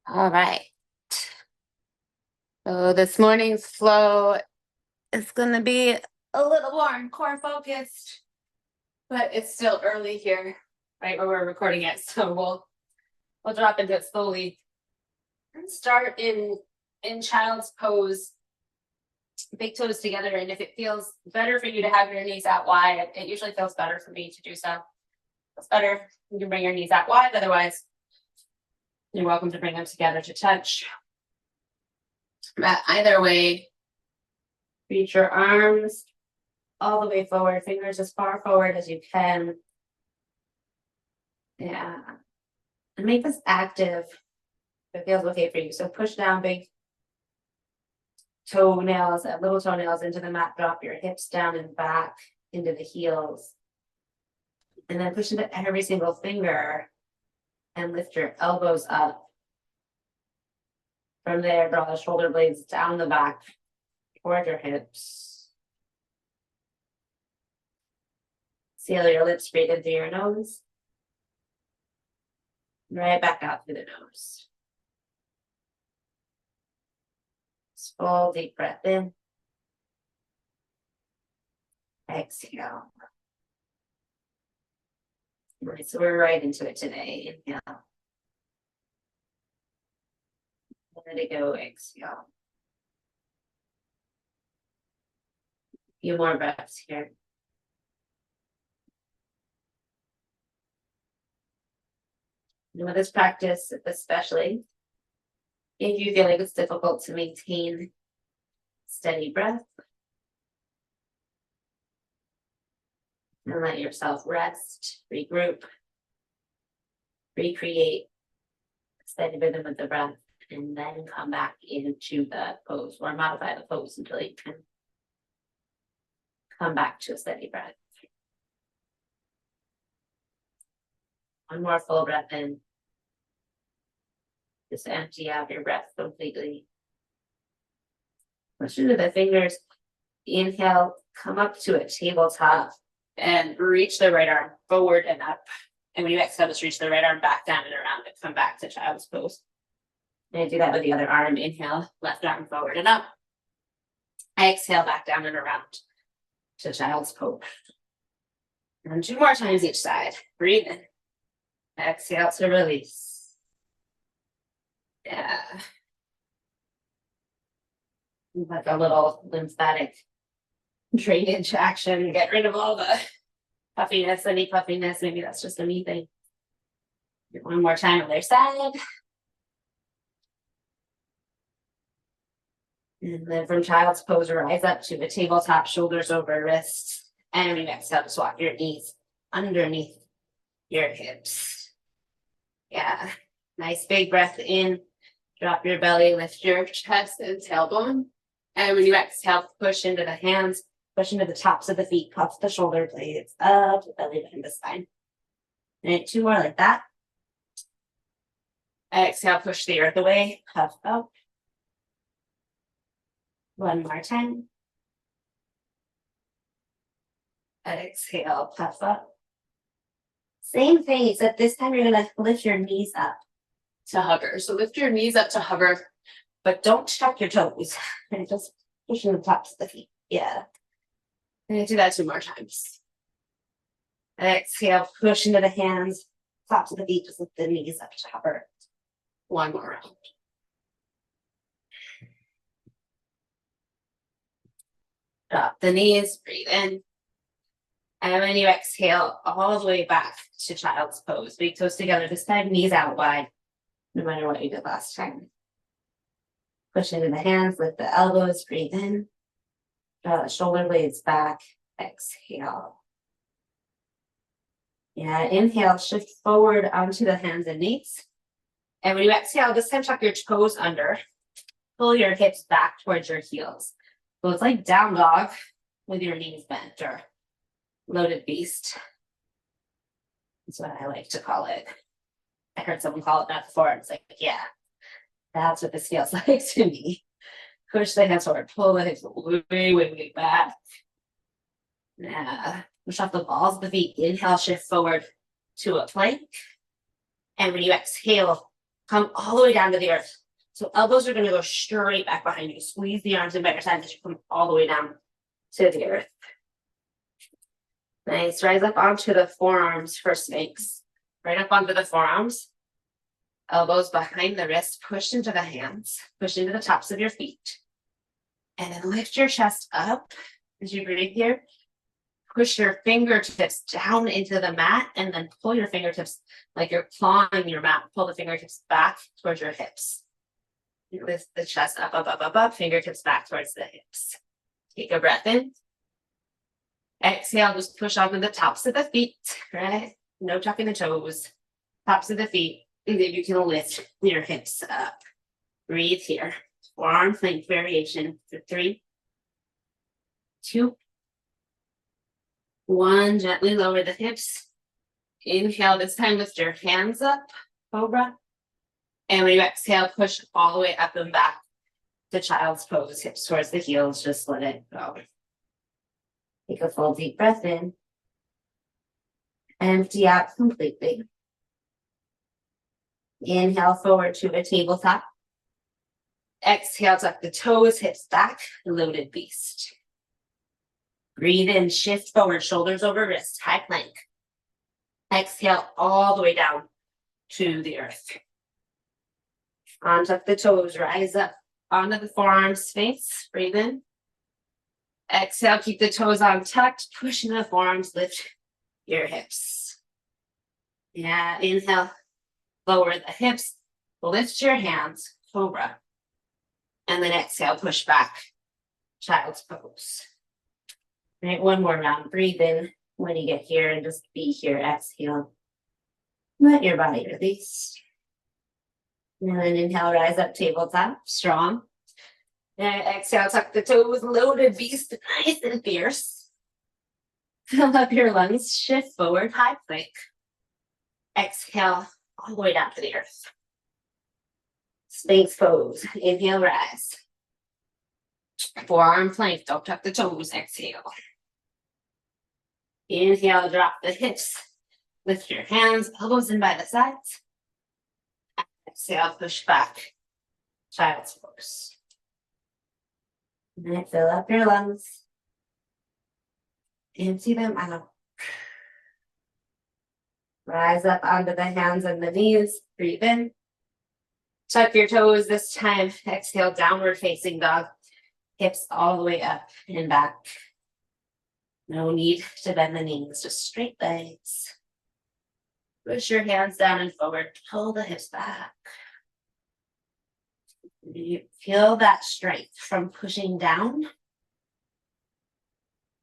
All right. So this morning's flow is going to be a little more core focused, but it's still early here, right where we're recording it. So we'll drop into it slowly and start in child's pose, big toes together. And if it feels better for you to have your knees out wide, it usually feels better for me to do so. It's better. You can bring your knees out wide. Otherwise, you're welcome to bring them together to touch. But either way, reach your arms all the way forward, fingers as far forward as you can. Yeah. And make this active if it feels okay for you. So push down big toenails, little toenails into the mat. Drop your hips down and back into the heels. And then push into every single finger and lift your elbows up. From there, draw the shoulder blades down the back toward your hips. Seal your lips, breathe in through your nose. Right back out through the nose. Full deep breath in. Exhale. Right, so we're right into it today. Inhale. Let it go. Exhale. A few more breaths here. And with this practice, especially, if you feel like it's difficult to maintain steady breath, and let yourself rest, regroup, recreate a steady rhythm with the breath, and then come back into the pose or modify the pose until you can come back to a steady breath. One more full breath in. Just empty out your breath completely. Push into the fingers. Inhale, come up to a tabletop and reach the right arm forward and up. And when you exhale, just reach the right arm back down and around and come back to child's pose. And do that with the other arm. Inhale, left arm forward and up. Exhale, back down and around to child's pose. And 2 more times each side. Breathe in. Exhale to release. Yeah. Like a little lymphatic drainage action. Get rid of all the puffiness, any puffiness. Maybe that's just a me thing. One more time on their side. And then from child's pose, rise up to the tabletop, shoulders over wrists. And when you exhale, just walk your knees underneath your hips. Yeah. Nice big breath in. Drop your belly, lift your chest and tailbone. And when you exhale, push into the hands, push into the tops of the feet, puff the shoulder blades up, belly bend the spine. And 2 more like that. Exhale, push the earth away, puff up. 1 more time. Exhale, puff up. Same thing, except this time you're going to lift your knees up to hover. So lift your knees up to hover, but don't tuck your toes. And just push in the tops of the feet. Yeah. And do that 2 more times. Exhale, push into the hands, tops of the feet, just lift the knees up to hover. 1 more round. Drop the knees, breathe in. And when you exhale, all the way back to child's pose. Big toes together, this time knees out wide, no matter what you did last time. Push into the hands, lift the elbows, breathe in. Draw the shoulder blades back, exhale. Yeah, inhale, shift forward onto the hands and knees. And when you exhale, this time tuck your toes under. Pull your hips back towards your heels. So it's like down dog with your knees bent, or loaded beast. That's what I like to call it. I heard someone call it that before. It's like, yeah, that's what this feels like to me. Push the hands forward, pull the hips way back. Yeah. Push off the balls of the feet. Inhale, shift forward to a plank. And when you exhale, Come all the way down to the earth. So elbows are going to go straight back behind you. Squeeze the arms in by your sides as you come all the way down to the earth. Nice. Rise up onto the forearms for Sphinx. Right up onto the forearms. Elbows behind the wrist. Push into the hands. Push into the tops of your feet. And then lift your chest up as you breathe here. Push your fingertips down into the mat and then pull your fingertips like you're clawing your mat. Pull the fingertips back towards your hips. Lift the chest up, up, up, up, up. Fingertips back towards the hips. Take a breath in. Exhale, just push onto the tops of the feet, right? No tucking the toes. Tops of the feet. And then you can lift your hips up. Breathe here. Forearm plank variation for 3, 2, 1. Gently lower the hips. Inhale, this time lift your hands up, cobra. And when you exhale, push all the way up and back to child's pose. Hips towards the heels, just let it go. Take a full deep breath in. Empty out completely. Inhale forward to a tabletop. Exhale, tuck the toes, hips back, loaded beast. Breathe in, shift forward, shoulders over wrist, high plank. Exhale all the way down to the earth. Untuck the toes, rise up onto the forearms, Sphinx. Breathe in. Exhale, keep the toes untucked, push into the forearms, lift your hips. Yeah, inhale, lower the hips, lift your hands, cobra. And then exhale, push back, child's pose. All right, one more round. Breathe in when you get here and just be here. Exhale. Let your body release. And then inhale, rise up, tabletop, strong. And exhale, tuck the toes, loaded beast, nice and fierce. Fill up your lungs, shift forward, high plank. Exhale, all the way down to the earth. Sphinx pose. Inhale, rise. Forearm plank, don't tuck the toes. Exhale. Inhale, drop the hips. Lift your hands, elbows in by the sides. Exhale, push back. Child's pose. And then fill up your lungs. Empty them out. Rise up onto the hands and the knees. Breathe in. Tuck your toes this time. Exhale, downward facing dog. Hips all the way up and back. No need to bend the knees, just straight legs. Push your hands down and forward. Pull the hips back. You feel that strength from pushing down.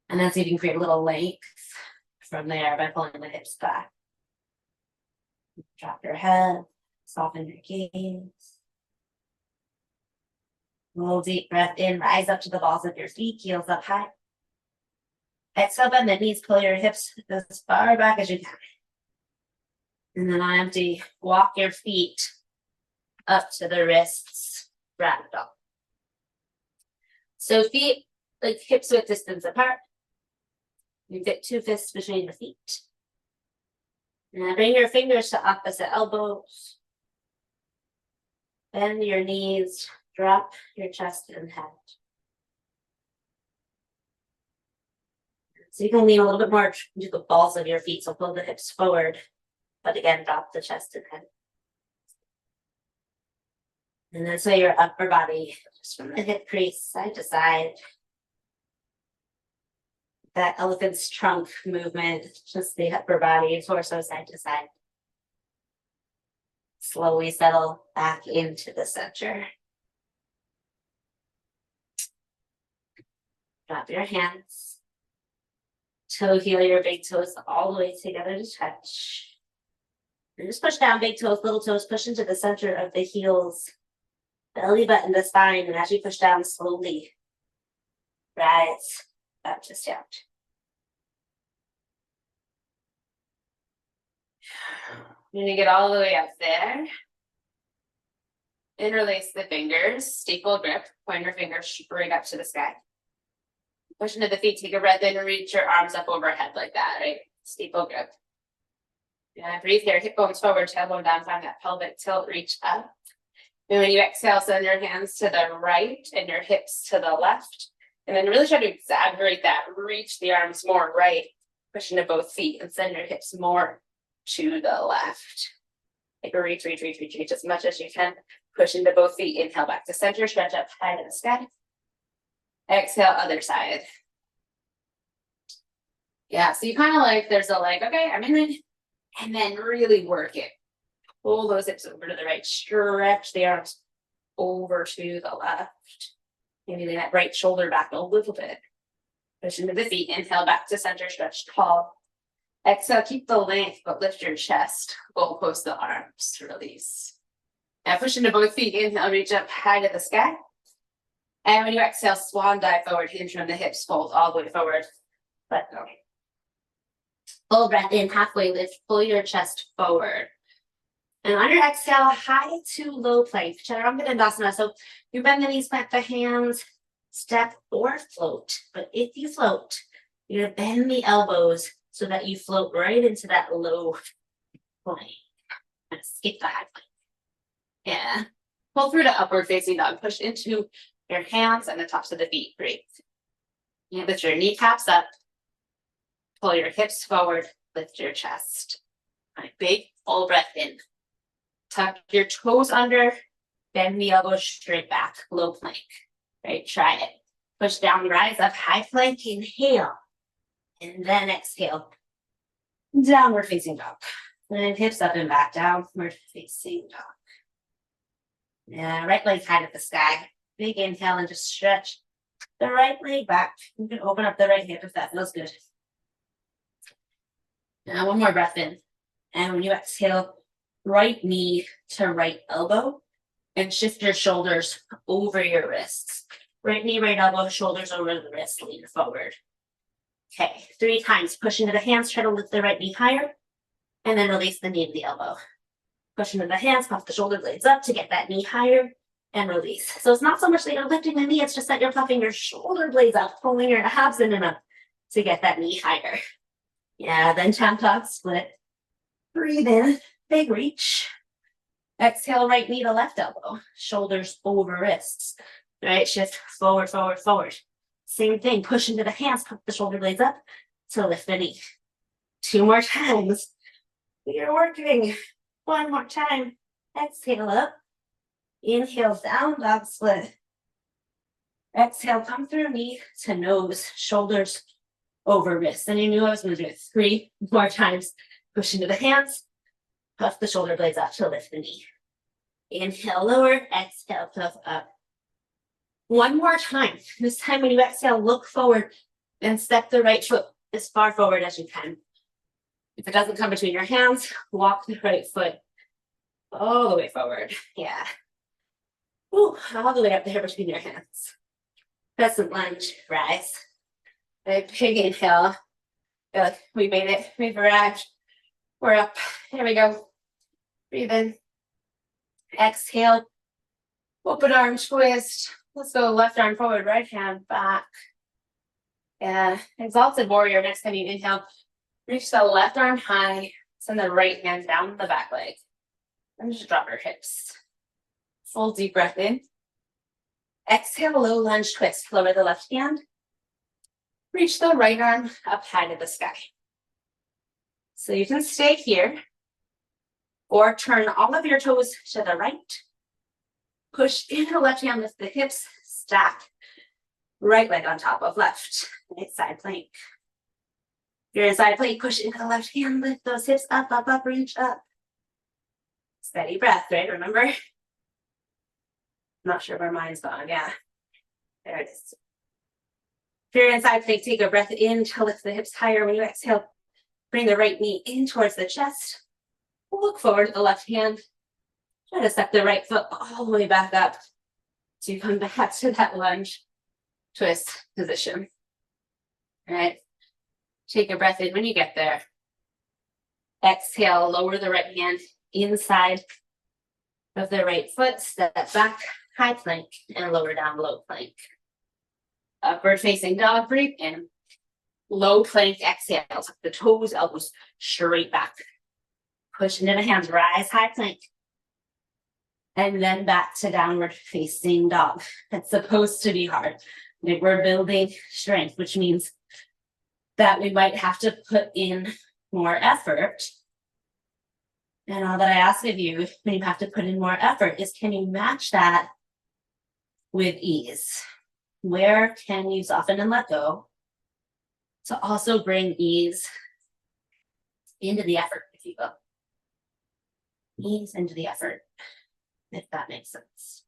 And then see if you can create a little length from there by pulling the hips back. Drop your head, soften your gaze. A little deep breath in, rise up to the balls of your feet, heels up high. Exhale, bend the knees, pull your hips as far back as you can. And then on empty, walk your feet up to the wrists, ragdoll. So feet like hips width distance apart. You get 2 fists between your feet. Now bring your fingers to opposite elbows. Bend your knees, drop your chest and head. So you can lean a little bit more to the balls of your feet, so pull the hips forward, but again, drop the chest and head. And then sway your upper body just from the hip crease, side to side. That elephant's trunk movement, just the upper body, torso side to side. Slowly settle back into the center. Drop your hands. Toe heel your big toes all the way together to touch. And just push down big toes, little toes, push into the center of the heels. Belly button to spine, and as you push down slowly, rise up, just out. You're gonna get all the way up there. Interlace the fingers, staple grip, pointer finger straight up to the sky. Push into the feet, take a breath in and reach your arms up overhead like that, right? Staple grip. Yeah, breathe here. Hip bones forward, tailbone down, find that pelvic tilt, reach up. And when you exhale, send your hands to the right and your hips to the left. And then really try to exaggerate that. Reach the arms more right, push into both feet, and send your hips more to the left. Take a reach, reach, reach, reach, reach as much as you can. Push into both feet. Inhale back to center, stretch up high to the sky. Exhale, other side. Yeah, so you kind of like, there's a like, okay, I'm in it. And then really work it. Pull those hips over to the right. Stretch the arms over to the left. Maybe that right shoulder back a little bit. Push into the feet. Inhale back to center. Stretch tall. Exhale, keep the length, but lift your chest. Goalpost the arms. Release. Now push into both feet. Inhale, reach up high to the sky. And when you exhale, swan dive forward. Hinge from the hips. Fold all the way forward. Let go. Full breath in, halfway lift, pull your chest forward. And on your exhale, high to low plank, Chaturanga Dandasana. So you bend the knees, plant the hands, step or float. But if you float, you're gonna bend the elbows so that you float right into that low plank. And skip the high plank. Yeah. Pull through to upward facing dog. Push into your hands and the tops of the feet. Breathe. You lift your kneecaps up. Pull your hips forward, lift your chest. Right, big full breath in. Tuck your toes under, bend the elbows straight back, low plank. Right, try it. Push down, rise up, high plank, inhale. And then exhale. Downward facing dog. And hips up and back, downward facing dog. Yeah, right leg high to the sky. Big inhale and just stretch the right leg back. You can open up the right hip if that feels good. Now one more breath in. And when you exhale, right knee to right elbow and shift your shoulders over your wrists. Right knee, right elbow, shoulders over the wrist, lean forward. Okay, 3 times. Push into the hands, try to lift the right knee higher, and then release the knee to the elbow. Push into the hands, puff the shoulder blades up to get that knee higher, and release. So it's not so much that you're lifting the knee, it's just that you're puffing your shoulder blades up, pulling your abs in and up to get that knee higher. Yeah, then Champa split. Breathe in, big reach. Exhale, right knee to left elbow. Shoulders over wrists. Right, shift forward, forward, forward. Same thing, push into the hands, put the shoulder blades up to lift the knee. 2 more times. You're working. 1 more time. Exhale up. Inhale, down dog split. Exhale, come through knee to nose, shoulders over wrist. And you knew I was going to do it 3 more times. Push into the hands, puff the shoulder blades up to lift the knee. Inhale, lower, exhale, puff up. 1 more time. This time when you exhale, look forward and step the right foot as far forward as you can. If it doesn't come between your hands, walk the right foot all the way forward. Yeah. Ooh, all the way up there between your hands. Crescent lunge, rise. A big inhale. Feel like we made it. We've arrived. We're up. Here we go. Breathe in. Exhale. Open arm twist. Let's go left arm forward, right hand back. Yeah. Exalted warrior. Next time you inhale, reach the left arm high. Send the right hand down the back leg. And just drop your hips. Full deep breath in. Exhale, low lunge twist. Lower the left hand. Reach the right arm up high to the sky. So you can stay here or turn all of your toes to the right. Push in the left hand, lift the hips, stack. Right leg on top of left. Right side plank. If you're in side plank, push into the left hand, lift those hips up, up, up, reach up. Steady breath, right? Remember? Not sure where mine's gone. Yeah. There it is. If you're in side plank, take a breath in to lift the hips higher. When you exhale, bring the right knee in towards the chest. Look forward to the left hand. Try to step the right foot all the way back up to come back to that lunge twist position. All right. Take a breath in when you get there. Exhale, lower the right hand inside of the right foot. Step back, high plank, and lower down, low plank. Upward facing dog, breathe in. Low plank, exhale. Tuck the toes, elbows straight back. Push into the hands, rise, high plank. And then back to downward facing dog. It's supposed to be hard. Like we're building strength, which means that we might have to put in more effort. And all that I ask of you when you have to put in more effort is, can you match that with ease? Where can you soften and let go to also bring ease into the effort, if you will? Ease into the effort, if that makes sense.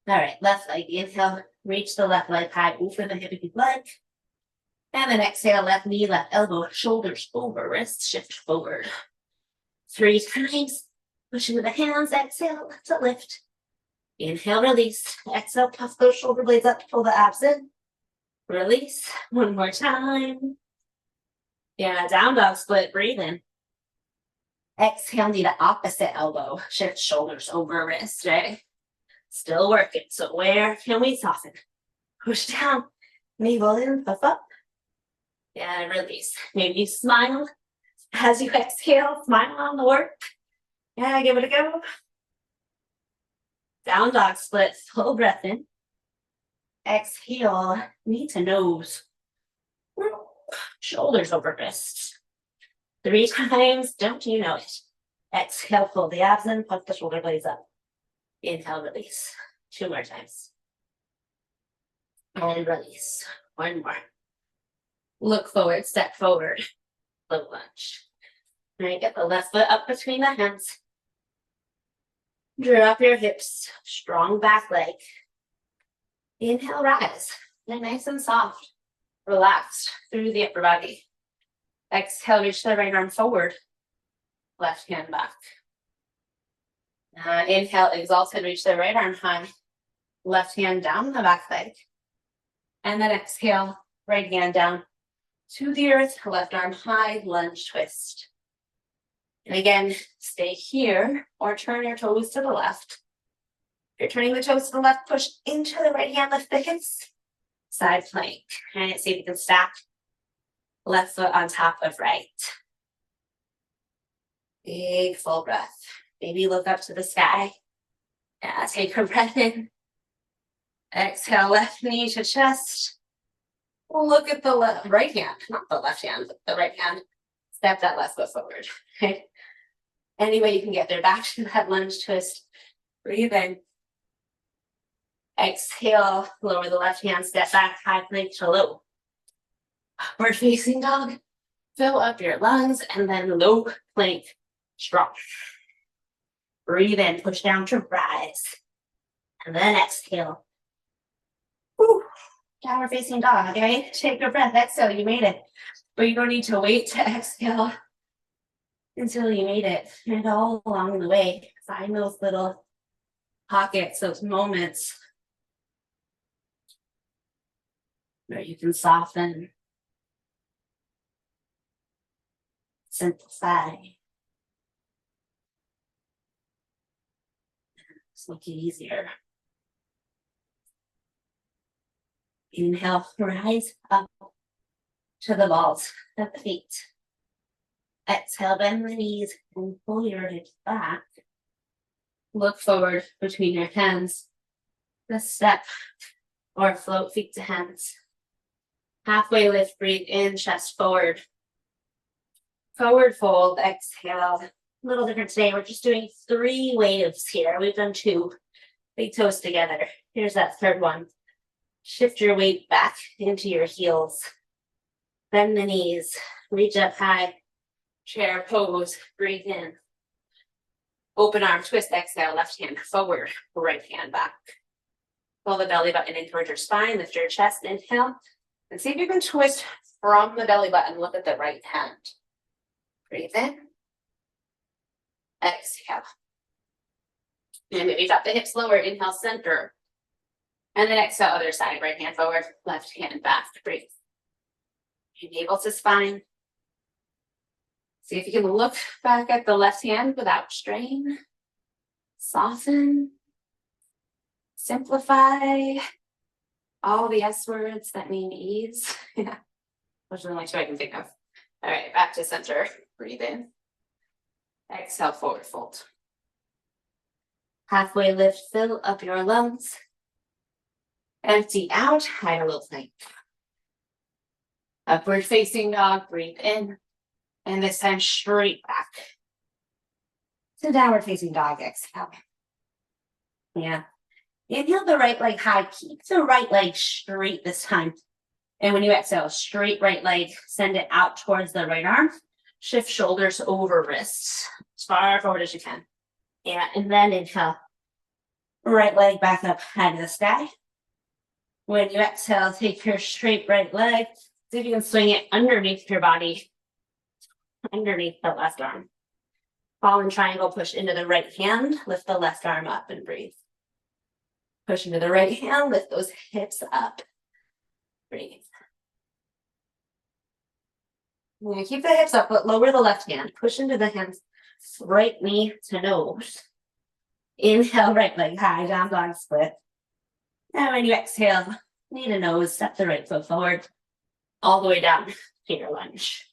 All right, left leg, inhale, reach the left leg high, open the hip if you'd like. And then exhale, left knee, left elbow, shoulders over, wrists shift forward. 3 times, push into the hands, exhale to lift. Inhale, release. Exhale, puff those shoulder blades up, pull the abs in. Release, one more time. Yeah, down dog split, breathe in. Exhale, knee to opposite elbow, shift shoulders over wrist, right? Still working, so where can we soften? Push down, navel in, puff up. And release. Maybe smile as you exhale, smile on the work. Yeah, give it a go. Down dog split, full breath in. Exhale, knee to nose. Shoulders over wrists. 3 times, don't you know it? Exhale, pull the abs in, puff the shoulder blades up. Inhale, release. 2 more times. And release. 1 more. Look forward, step forward. Low lunge. All right, get the left foot up between the hands. Drop your hips, strong back leg. Inhale, rise. They're nice and soft. Relaxed through the upper body. Exhale, reach the right arm forward. Left hand back. Inhale, exalted, reach the right arm high. Left hand down the back leg. And then exhale, right hand down to the earth, left arm high, lunge twist. And again, stay here or turn your toes to the left. If you're turning the toes to the left, push into the right hand, lift the hips. Side plank. And see if you can stack left foot on top of right. Big full breath. Maybe look up to the sky. Yeah, take a breath in. Exhale, left knee to chest. Look at the right hand, not the left hand, but the right hand. Step that left foot forward. Okay. Any way you can get there, back to that lunge twist. Breathe in. Exhale, lower the left hand, step back, high plank to low. Upward facing dog. Fill up your lungs and then low plank, strong. Breathe in, push down to rise. And then exhale. Whew. Downward facing dog, okay? Take a breath, exhale, you made it. But you don't need to wait to exhale until you made it. And all along the way, find those little pockets, those moments where you can soften, simplify, just make it easier. Inhale, rise up to the balls of the feet. Exhale, bend the knees and pull your hips back. Look forward between your hands. The step or float feet to hands. Halfway lift, breathe in, chest forward. Forward fold, exhale. A little different today. We're just doing 3 waves here. We've done 2. Big toes together. Here's that third one. Shift your weight back into your heels. Bend the knees. Reach up high. Chair pose. Breathe in. Open arm twist. Exhale. Left hand forward. Right hand back. Pull the belly button in towards your spine. Lift your chest. Inhale. And see if you can twist from the belly button. Look at the right hand. Breathe in. Exhale. And maybe drop the hips lower. Inhale, center. And then exhale, other side. Right hand forward, left hand back. Breathe. Navel to spine. See if you can look back at the left hand without strain. Soften. Simplify. All the S words that mean ease. Yeah. Those are the only 2 I can think of. All right, back to center. Breathe in. Exhale, forward fold. Halfway lift, fill up your lungs. Empty out, high or low plank. Upward facing dog, breathe in. And this time straight back. To downward facing dog, exhale. Yeah. Inhale the right leg high. Keep the right leg straight this time. And when you exhale, straight right leg, send it out towards the right arm. Shift shoulders over wrists. As far forward as you can. Yeah, and then inhale. Right leg back up high to the sky. When you exhale, take your straight right leg. See if you can swing it underneath your body. Underneath the left arm. Fallen triangle, push into the right hand. Lift the left arm up and breathe. Push into the right hand, lift those hips up. Breathe. You're gonna keep the hips up, but lower the left hand. Push into the hands, right knee to nose. Inhale, right leg high, down dog split. And when you exhale, knee to nose, step the right foot forward, all the way down to your lunge.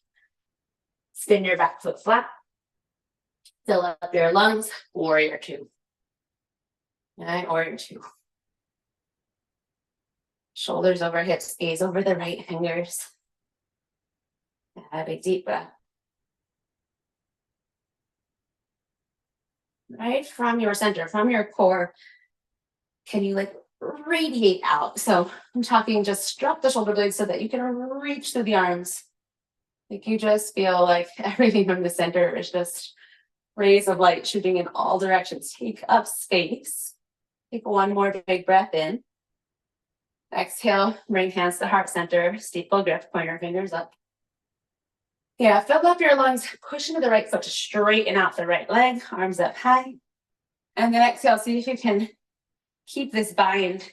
Spin your back foot flat. Fill up your lungs, warrior two. Okay, warrior two. Shoulders over hips, gaze over the right fingers. Have a deep breath. Right from your center, from your core, can you like radiate out? So I'm talking just drop the shoulder blades so that you can reach through the arms. Like you just feel like everything from the center is just rays of light shooting in all directions. Take up space. Take one more big breath in. Exhale, bring hands to heart center, steeple grip, pointer fingers up. Yeah, fill up your lungs, push into the right foot to straighten out the right leg, arms up high. And then exhale, see if you can keep this bind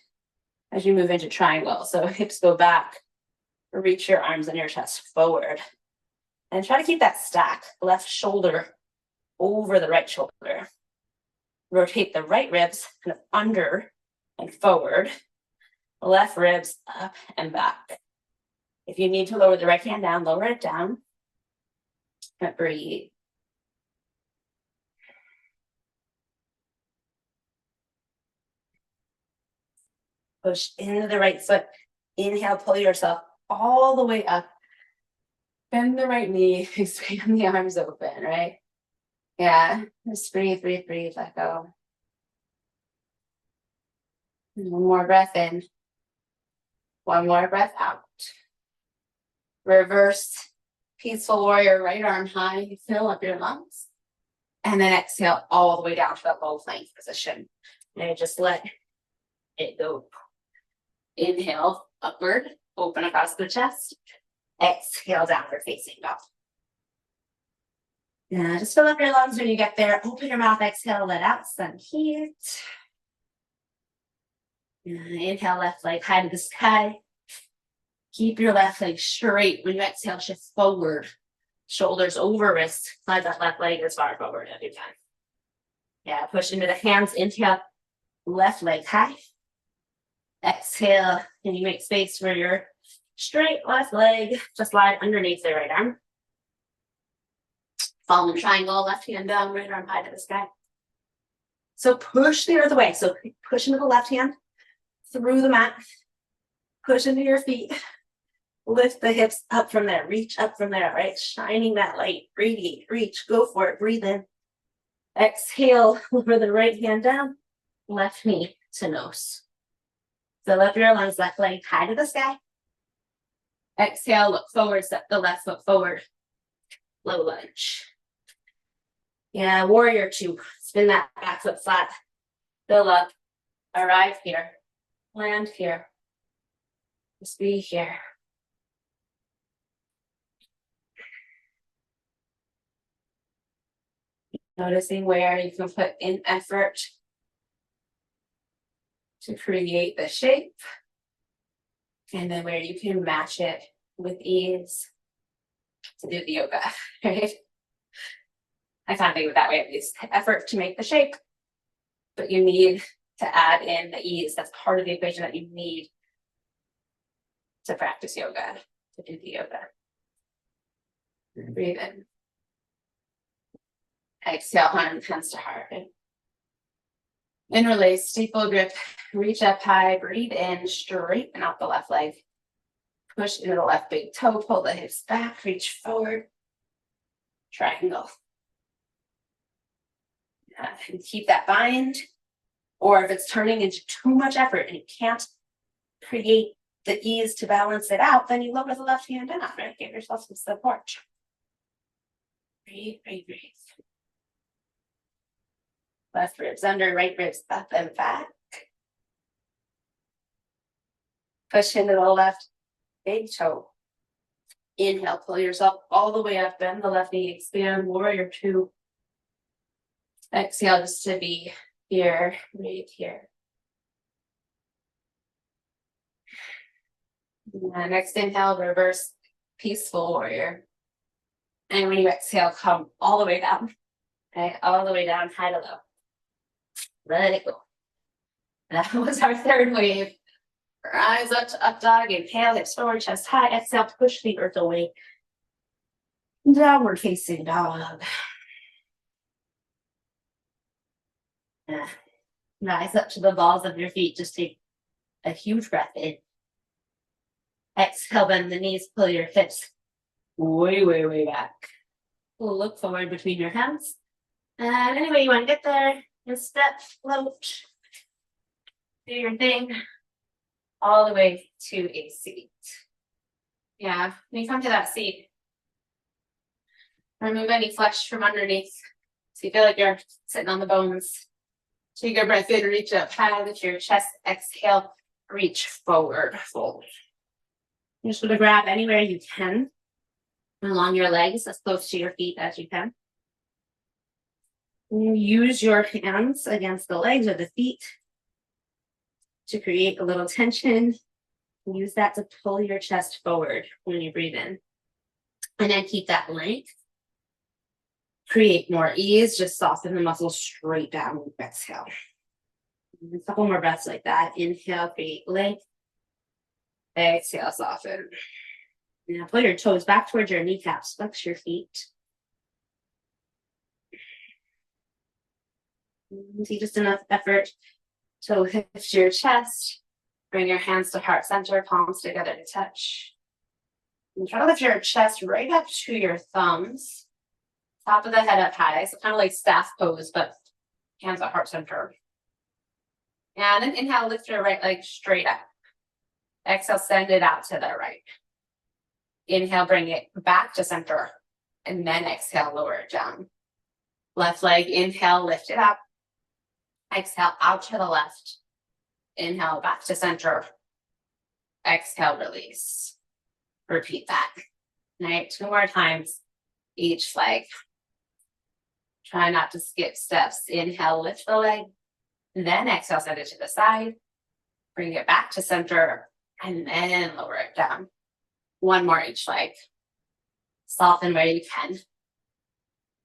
as you move into triangle. So hips go back, reach your arms and your chest forward. And try to keep that stack, left shoulder over the right shoulder. Rotate the right ribs kind of under and forward. Left ribs up and back. If you need to lower the right hand down, lower it down. Breathe. Push into the right foot. Inhale, pull yourself all the way up. Bend the right knee, expand the arms open, right? Yeah, just breathe, breathe, breathe, let go. One more breath in. One more breath out. Reverse peaceful warrior, right arm high, fill up your lungs. And then exhale all the way down to that low plank position. And just let it go. Inhale, upward, open across the chest. Exhale, downward facing dog. Yeah, just fill up your lungs when you get there. Open your mouth, exhale, let out some heat. Inhale, left leg high to the sky. Keep your left leg straight. When you exhale, shift forward. Shoulders over wrists. Slide that left leg as far forward as you can. Yeah, push into the hands. Inhale, left leg high. Exhale, and you make space for your straight left leg. Just slide underneath the right arm. Fallen triangle, left hand down, right arm high to the sky. So push the earth away. So push into the left hand, through the mat. Push into your feet. Lift the hips up from there. Reach up from there, right? Shining that light. Radiate, reach, go for it. Breathe in. Exhale, lower the right hand down. Left knee to nose. Fill up your lungs, left leg high to the sky. Exhale, look forward, step the left foot forward. Low lunge. Yeah, warrior two. Spin that back foot flat. Fill up. Arrive here. Land here. Just be here. Noticing where you can put in effort to create the shape. And then where you can match it with ease to do the yoga, right? I kind of think of it that way, at least. Effort to make the shape, but you need to add in the ease. That's part of the equation that you need to practice yoga, to do the yoga. Breathe in. Exhale, hands to heart. Interlace, steeple grip, reach up high, breathe in, straighten out the left leg. Push into the left big toe, pull the hips back, reach forward. Triangle. And keep that bind. Or if it's turning into too much effort and you can't create the ease to balance it out, then you lower the left hand down, right? Give yourself some support. Breathe, breathe, breathe. Left ribs under, right ribs up and back. Push into the left big toe. Inhale, pull yourself all the way up, bend the left knee, expand, warrior two. Exhale just to be here, right here. And next inhale, reverse peaceful warrior. And when you exhale, come all the way down. Okay, all the way down, high to low. Let it go. That was our third wave. Rise up to up dog. Inhale, hips forward, chest high. Exhale, push the earth away. Downward facing dog. Rise up to the balls of your feet. Just take a huge breath in. Exhale, bend the knees, pull your hips way, way, way back. Look forward between your hands. And anyway, you want to get there, just step, float, do your thing, all the way to a seat. Yeah, when you come to that seat, remove any flesh from underneath. So you feel like you're sitting on the bones. Take a breath in, reach up high, lift your chest, exhale, reach forward, fold. You're just going to grab anywhere you can along your legs, as close to your feet as you can. Use your hands against the legs or the feet to create a little tension. Use that to pull your chest forward when you breathe in. And then keep that length. Create more ease. Just soften the muscles straight down with exhale. A couple more breaths like that. Inhale, create length. Exhale, soften. Now pull your toes back towards your kneecaps. Flex your feet. See just enough effort to lift your chest. Bring your hands to heart center, palms together to touch. And try to lift your chest right up to your thumbs. Top of the head up high. So kind of like staff pose, but hands at heart center. And then inhale, lift your right leg straight up. Exhale, send it out to the right. Inhale, bring it back to center. And then exhale, lower it down. Left leg, inhale, lift it up. Exhale, out to the left. Inhale, back to center. Exhale, release. Repeat that. All right, 2 more times each leg. Try not to skip steps. Inhale, lift the leg. Then exhale, send it to the side. Bring it back to center. And then lower it down. 1 more each leg. Soften where you can.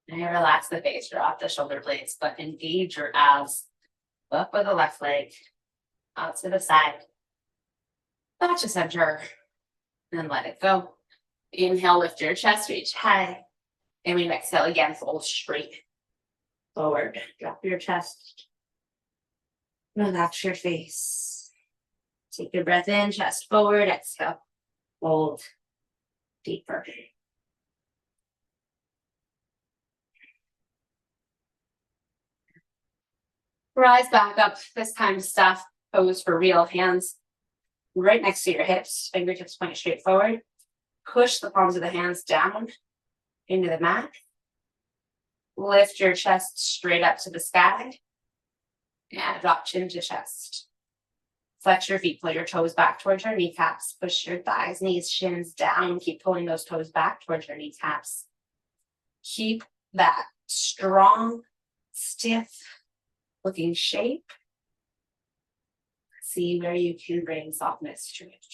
And relax the face, drop the shoulder blades, but engage your abs. Up with the left leg, out to the side, back to center, and let it go. Inhale, lift your chest, reach high. And we exhale again, fold straight forward. Drop your chest. Relax your face. Take your breath in, chest forward, exhale, fold deeper. Rise back up, this time staff pose for real. Hands right next to your hips, fingertips point straight forward. Push the palms of the hands down into the mat. Lift your chest straight up to the sky. And drop chin to chest. Flex your feet, pull your toes back towards your kneecaps. Push your thighs, knees, shins down. Keep pulling those toes back towards your kneecaps. Keep that strong, stiff looking shape. See where you can bring softness to it.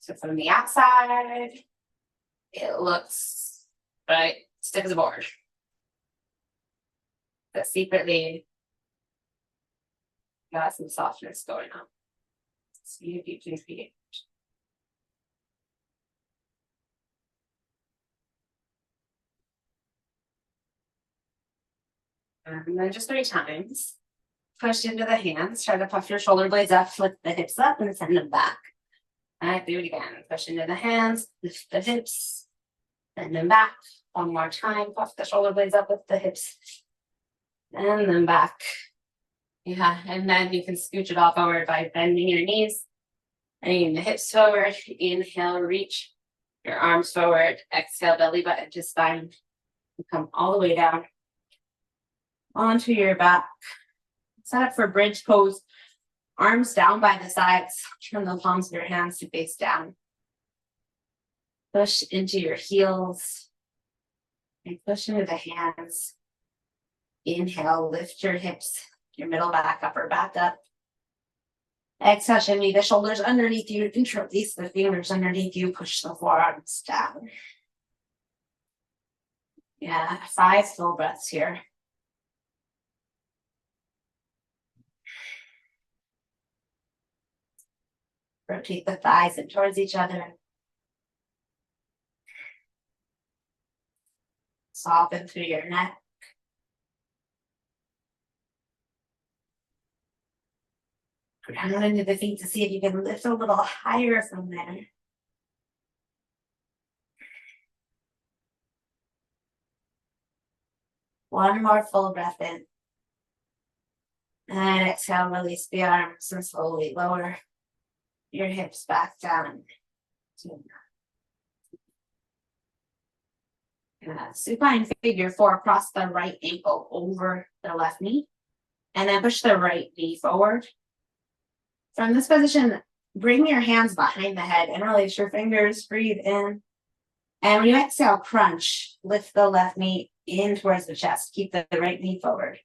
So from the outside, it looks right stiff as a board. But secretly, got some softness going on. See if you can create. And then just 3 times. Push into the hands. Try to puff your shoulder blades up, lift the hips up, and send them back. All right, do it again. Push into the hands, lift the hips, send them back. One more time. Puff the shoulder blades up, lift the hips, and then back. Yeah, and then you can scooch it all forward by bending your knees, bringing the hips forward. Inhale, reach your arms forward. Exhale, belly button to spine. And come all the way down onto your back. Set up for bridge pose. Arms down by the sides. Turn the palms of your hands to face down. Push into your heels. And push into the hands. Inhale, lift your hips, your middle back, upper back up. Exhale, shimmy the shoulders underneath you. Release the fingers underneath you. Push the forearms down. Yeah, 5 full breaths here. Rotate the thighs in towards each other. Soften through your neck. Ground into the feet to see if you can lift a little higher from there. One more full breath in. And exhale, release the arms and slowly lower your hips back down. Supine figure 4, cross the right ankle over the left knee. And then push the right knee forward. From this position, bring your hands behind the head. Interlace your fingers, breathe in. And when you exhale, crunch. Lift the left knee in towards the chest. Keep the right knee forward.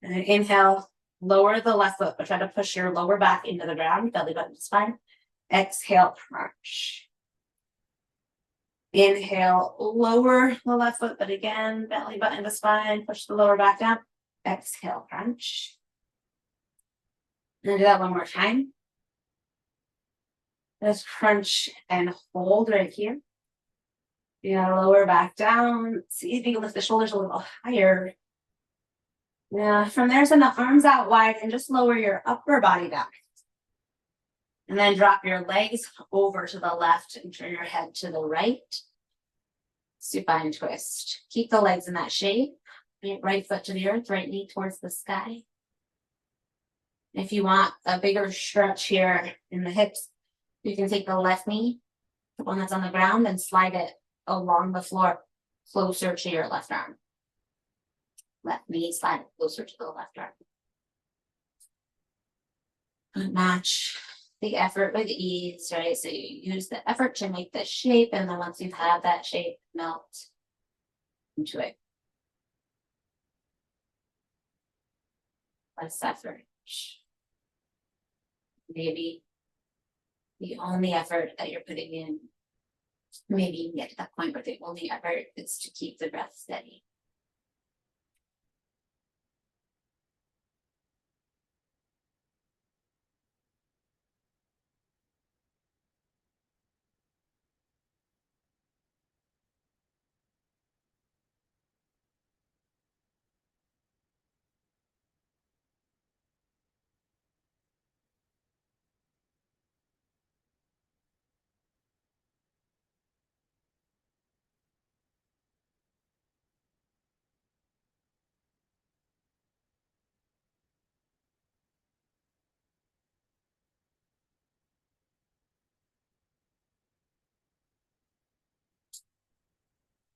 And then inhale, lower the left foot, but try to push your lower back into the ground, belly button to spine. Exhale, crunch. Inhale, lower the left foot, but again, belly button to spine, push the lower back down. Exhale, crunch. And do that one more time. Just crunch and hold right here. Yeah, lower back down. See if you can lift the shoulders a little higher. Yeah, from there, send the arms out wide and just lower your upper body down. And then drop your legs over to the left and turn your head to the right. Supine twist. Keep the legs in that shape. Right foot to the earth, right knee towards the sky. If you want a bigger stretch here in the hips, you can take the left knee, the one that's on the ground, and slide it along the floor closer to your left arm. Left knee, slide it closer to the left arm. And match the effort with ease, right? So you use the effort to make the shape, and then once you've had that shape, melt into it. Less effort. Maybe the only effort that you're putting in, maybe you can get to that point where the only effort is to keep the breath steady.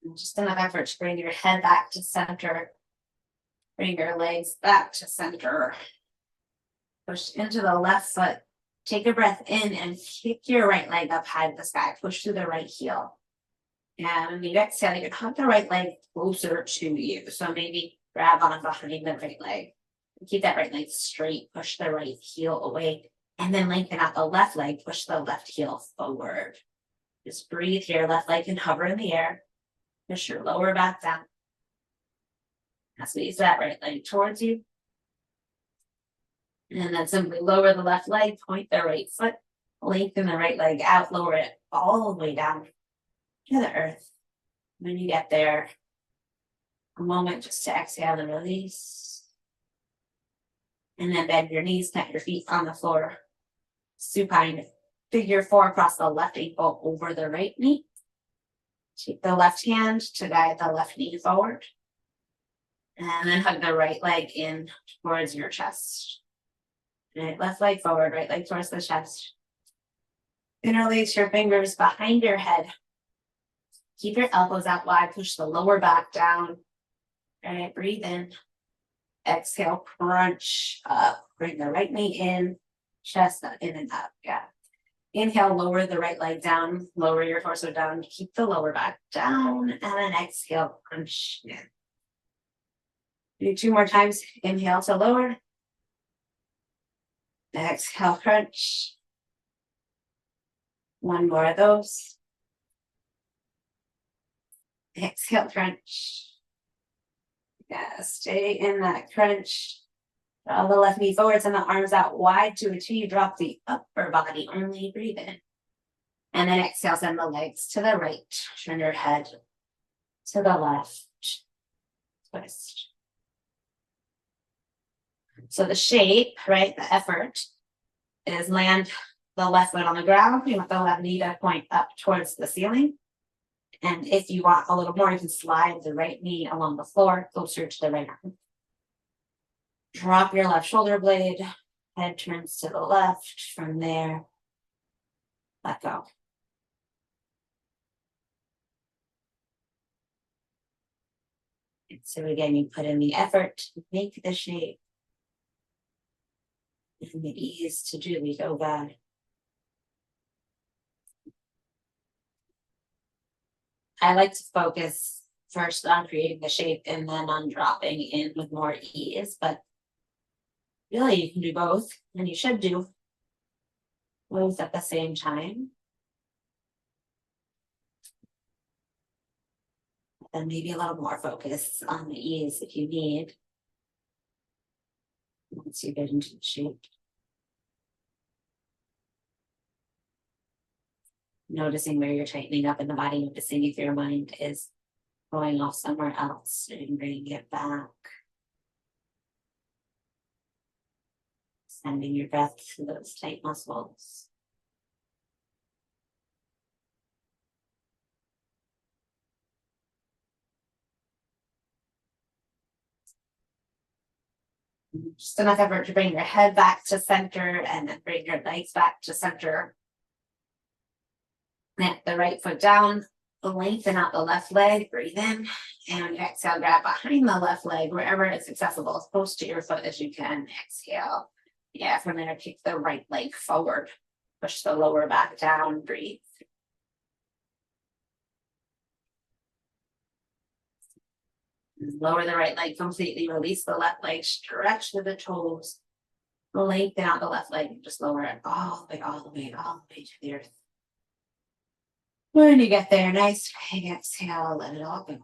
And just enough effort to bring your head back to center. Bring your legs back to center. Push into the left foot. Take a breath in and kick your right leg up high to the sky. Push through the right heel. And when you exhale, you can hug the right leg closer to you. So maybe grab on behind the right leg. Keep that right leg straight. Push the right heel away. And then lengthen out the left leg. Push the left heel forward. Just breathe here. Left leg can hover in the air. Push your lower back down. Now squeeze that right leg towards you. And then simply lower the left leg, point the right foot, lengthen the right leg out, lower it all the way down to the earth. When you get there, a moment just to exhale and release. And then bend your knees, plant your feet on the floor. Supine figure 4 across the left ankle over the right knee. Take the left hand to guide the left knee forward. And then hug the right leg in towards your chest. Right, left leg forward, right leg towards the chest. Interlace your fingers behind your head. Keep your elbows out wide, push the lower back down. All right, breathe in. Exhale, crunch up. Bring the right knee in, chest up, in and up. Yeah. Inhale, lower the right leg down, lower your torso down, keep the lower back down, and then exhale, crunch in. Do 2 more times. Inhale to lower. Exhale, crunch. 1 more of those. Exhale, crunch. Yeah, stay in that crunch. Draw the left knee forwards and the arms out wide to achieve. Drop the upper body, only breathe in. And then exhale, send the legs to the right. Turn your head to the left. Twist. So the shape, right, the effort is land the left foot on the ground. You want the left knee to point up towards the ceiling. And if you want a little more, you can slide the right knee along the floor, closer to the right arm. Drop your left shoulder blade, head turns to the left. From there, let go. And so again, you put in the effort to make the shape and the ease to do the yoga. I like to focus first on creating the shape and then on dropping in with more ease, but really you can do both, and you should do both at the same time. And maybe a little more focus on the ease if you need, once you get into the shape. Noticing where you're tightening up in the body, noticing if your mind is going off somewhere else and bringing it back. Sending your breath to those tight muscles. Just enough effort to bring your head back to center and then bring your legs back to center. Plant the right foot down, lengthen out the left leg, breathe in, and exhale, grab behind the left leg wherever it's accessible, as close to your foot as you can. Exhale. Yeah, from there, kick the right leg forward. Push the lower back down, breathe. Lower the right leg completely, release the left leg, stretch through the toes, lengthen out the left leg, and just lower it all the way, all the way, all the way to the earth. When you get there, nice big exhale, let it all go.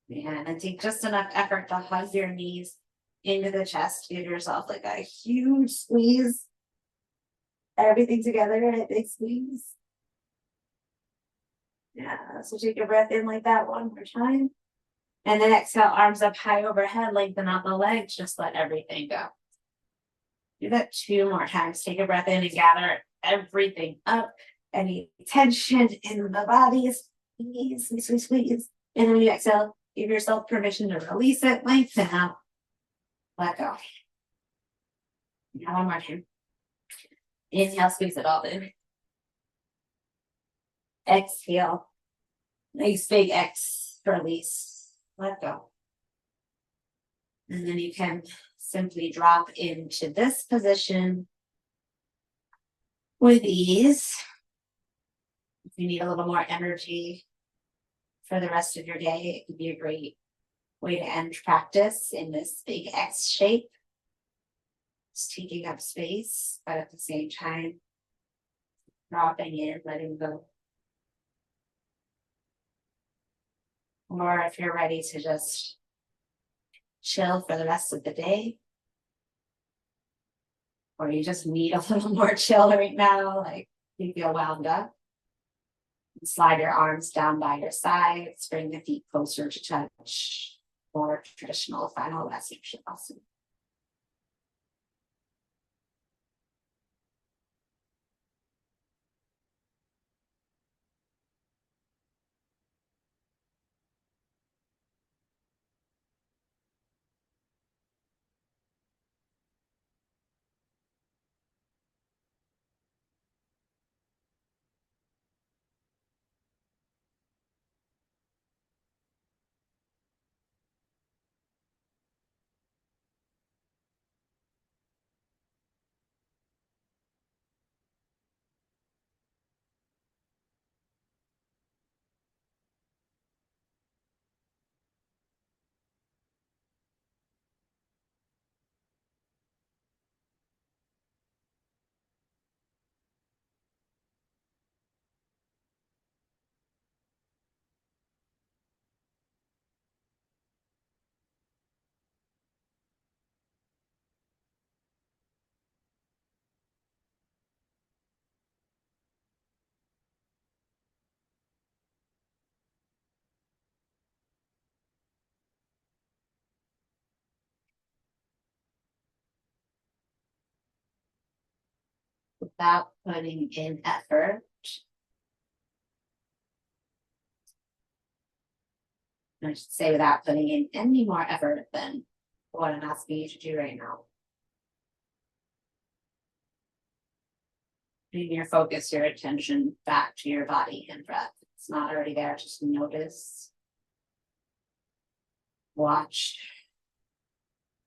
And then take just enough effort to hug your knees into the chest. Give yourself like a huge squeeze. Everything together in a big squeeze. Yeah, so take a breath in like that 1 more time. And then exhale, arms up high overhead, lengthen out the legs, just let everything go. Do that 2 more times. Take a breath in and gather everything up. Any tension in the body, squeeze, squeeze, squeeze, squeeze. And then when you exhale, give yourself permission to release it, lengthen out, let go. Now 1 more time. Inhale, squeeze it all in. Exhale. Nice big X, release, let go. And then you can simply drop into this position with ease. If you need a little more energy for the rest of your day, it could be a great way to end practice in this big X shape. Just taking up space, but at the same time, dropping in, letting go. Or if you're ready to just chill for the rest of the day, or you just need a little more chill right now, like you feel wound up, Slide your arms down by your sides, bring the feet closer to touch, or traditional final resting shavasana. Without putting in effort, I should say without putting in any more effort than what I'm asking you to do right now. Bring your focus, your attention back to your body and breath. If it's not already there, just notice, watch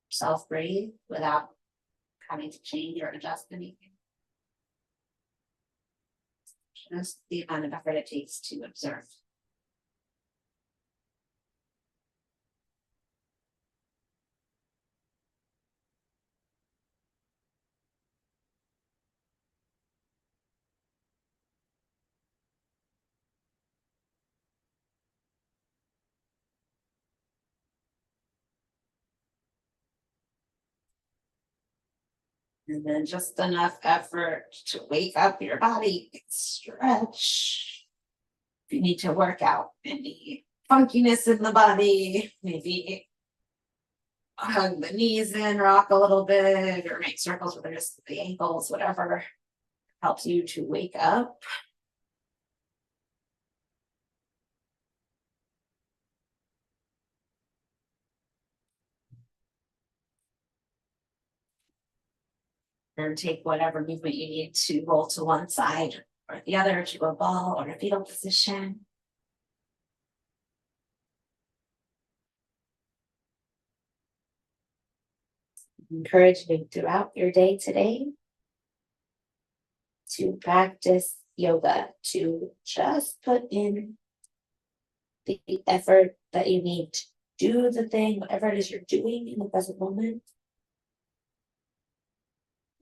yourself breathe without having to change or adjust anything. Just the amount of effort it takes to observe. And then just enough effort to wake up your body, stretch. If you need to work out any funkiness in the body, maybe hug the knees in, rock a little bit, or make circles with the ankles, whatever helps you to wake up. And take whatever movement you need to roll to one side or the other to a ball or a fetal position. Encourage you throughout your day today to practice yoga, to just put in the effort that you need to do the thing, whatever it is you're doing in the present moment.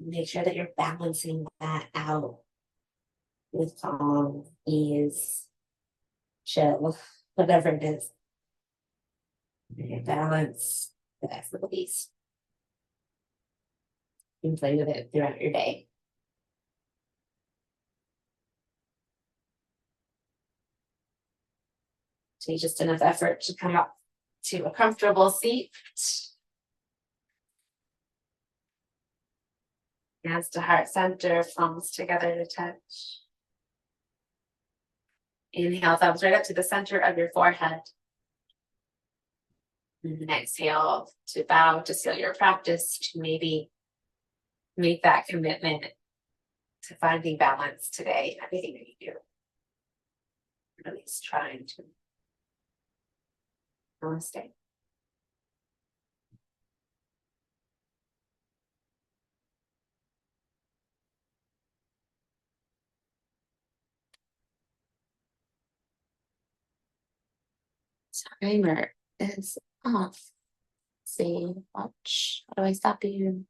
Make sure that you're balancing that out with calm, ease, chill, whatever it is. Balance the effort release. You can play with it throughout your day. Take just enough effort to come up to a comfortable seat. Hands to heart center, palms together to touch. Inhale, thumbs right up to the center of your forehead. And then exhale to bow, to seal your practice, to maybe make that commitment to finding balance today in everything that you do. Or at least trying to. Namaste. Timer is off. See, watch. How do I stop you?